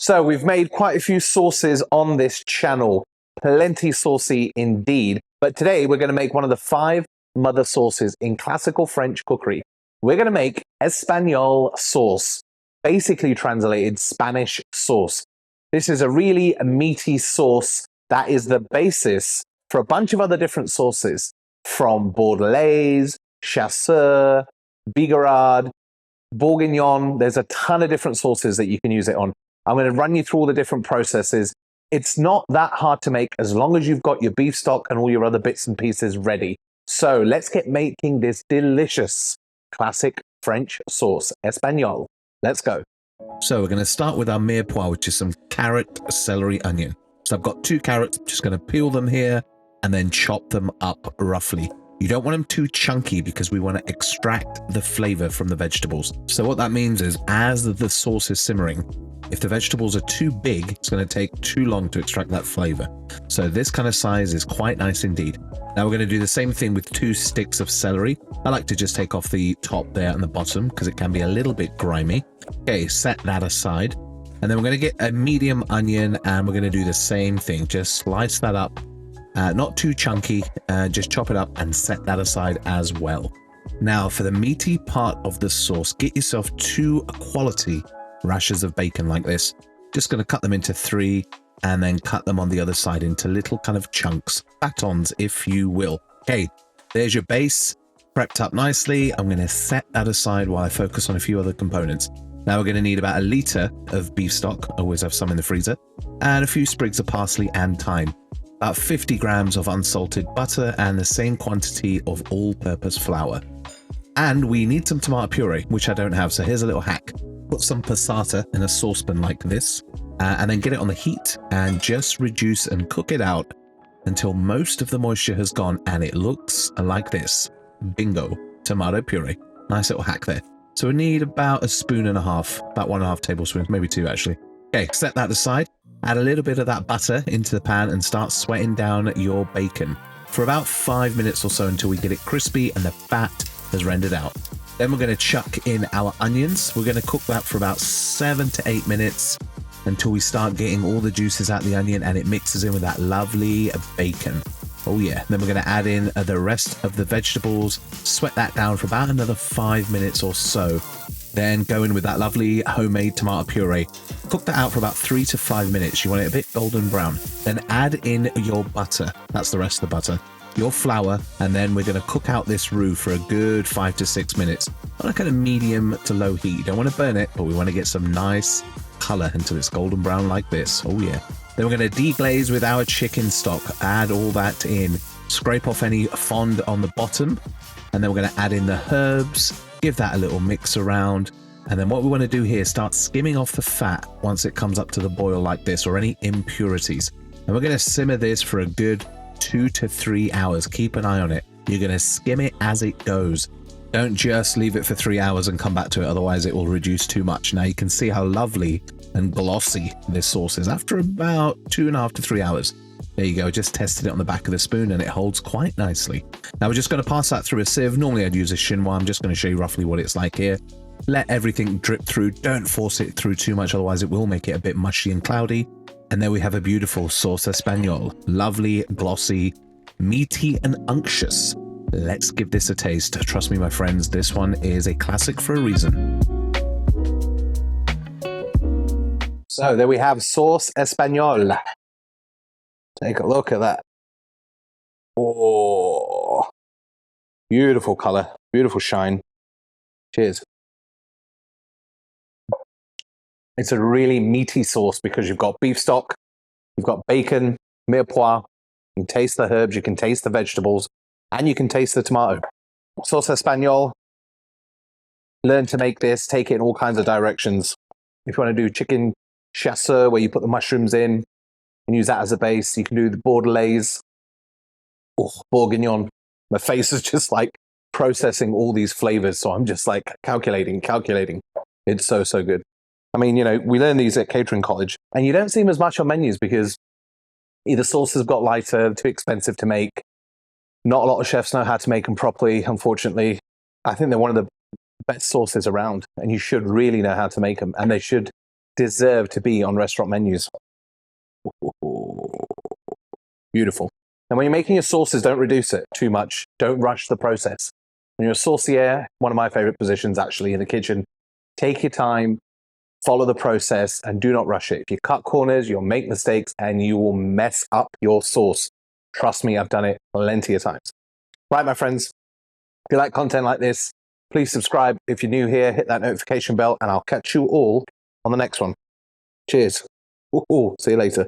So we've made quite a few sauces on this channel, plenty saucy indeed. But today we're going to make one of the 5 mother sauces in classical French cookery. We're going to make Espagnole sauce, basically translated Spanish sauce. This is a really meaty sauce that is the basis for a bunch of other different sauces, from Bordelaise, Chasseur, Bigarade, Bourguignon. There's a ton of different sauces that you can use it on. I'm going to run you through all the different processes. It's not that hard to make as long as you've got your beef stock and all your other bits and pieces ready. So let's get making this delicious classic French sauce, Espagnole. Let's go. So we're going to start with our mirepoix, which is some carrot, celery, onion. So I've got 2 carrots, I'm just going to peel them here and then chop them up roughly. You don't want them too chunky because we want to extract the flavor from the vegetables. So what that means is as the sauce is simmering, if the vegetables are too big, it's going to take too long to extract that flavor. So this kind of size is quite nice indeed. Now we're going to do the same thing with 2 sticks of celery. I like to just take off the top there and the bottom because it can be a little bit grimy. Okay, set that aside. And then we're going to get a medium onion and we're going to do the same thing. Just slice that up. Not too chunky, just chop it up and set that aside as well. Now for the meaty part of the sauce, get yourself 2 quality rashers of bacon like this. Just going to cut them into 3 and then cut them on the other side into little kind of chunks, batons if you will. Okay, there's your base prepped up nicely. I'm going to set that aside while I focus on a few other components. Now we're going to need about 1 liter of beef stock, always have some in the freezer, and a few sprigs of parsley and thyme. About 50 grams of unsalted butter and the same quantity of all-purpose flour. And we need some tomato puree, which I don't have, so here's a little hack. Put some passata in a saucepan like this, and then get it on the heat and just reduce and cook it out until most of the moisture has gone and it looks like this. Bingo, tomato puree. Nice little hack there. So we need about 1.5 spoons, about 1.5 tablespoons, maybe 2 actually. Okay, set that aside. Add a little bit of that butter into the pan and start sweating down your bacon for about 5 minutes or so until we get it crispy and the fat has rendered out. Then we're going to chuck in our onions. We're going to cook that for about 7 to 8 minutes until we start getting all the juices out of the onion and it mixes in with that lovely bacon. Oh yeah. Then we're going to add in the rest of the vegetables, sweat that down for about another 5 minutes or so. Then go in with that lovely homemade tomato puree. Cook that out for about 3 to 5 minutes. You want it a bit golden brown. Then add in your butter. That's the rest of the butter. Your flour, and then we're going to cook out this roux for a good 5 to 6 minutes on a kind of medium to low heat. You don't want to burn it, but we want to get some nice color until it's golden brown like this. Oh yeah. Then we're going to deglaze with our chicken stock. Add all that in. Scrape off any fond on the bottom, and then we're going to add in the herbs. Give that a little mix around, and then what we want to do here is start skimming off the fat once it comes up to the boil like this, or any impurities. And we're going to simmer this for a good 2 to 3 hours. Keep an eye on it. You're going to skim it as it goes. Don't just leave it for 3 hours and come back to it, otherwise it will reduce too much. Now you can see how lovely and glossy this sauce is after about 2.5 to 3 hours. There you go, just tested it on the back of the spoon and it holds quite nicely. Now we're just going to pass that through a sieve. Normally I'd use a chinois. I'm just going to show you roughly what it's like here. Let everything drip through. Don't force it through too much, otherwise it will make it a bit mushy and cloudy. And there we have a beautiful sauce Espagnole. Lovely, glossy, meaty and unctuous. Let's give this a taste. Trust me, my friends, this one is a classic for a reason. So there we have sauce Espagnole. Take a look at that. Oh, beautiful color, beautiful shine. Cheers. It's a really meaty sauce because you've got beef stock, you've got bacon, mirepoix, you can taste the herbs, you can taste the vegetables, and you can taste the tomato. Sauce Espagnole. Learn to make this, take it in all kinds of directions. If you want to do chicken chasseur, where you put the mushrooms in and use that as a base, you can do the Bordelaise. Oh, Bourguignon. My face is just like processing all these flavors, so I'm just like calculating. It's so, so good. I mean, you know, we learn these at catering college, and you don't see them as much on menus because either sauces have got lighter, too expensive to make. Not a lot of chefs know how to make them properly, unfortunately. I think they're one of the best sauces around, and you should really know how to make them, and they should deserve to be on restaurant menus. Beautiful. And when you're making your sauces, don't reduce it too much. Don't rush the process. When you're a saucier, one of my favorite positions actually in the kitchen, take your time, follow the process, and do not rush it. If you cut corners, you'll make mistakes and you will mess up your sauce. Trust me, I've done it plenty of times. Right, my friends, if you like content like this, please subscribe. If you're new here, hit that notification bell, and I'll catch you all on the next one. Cheers. See you later.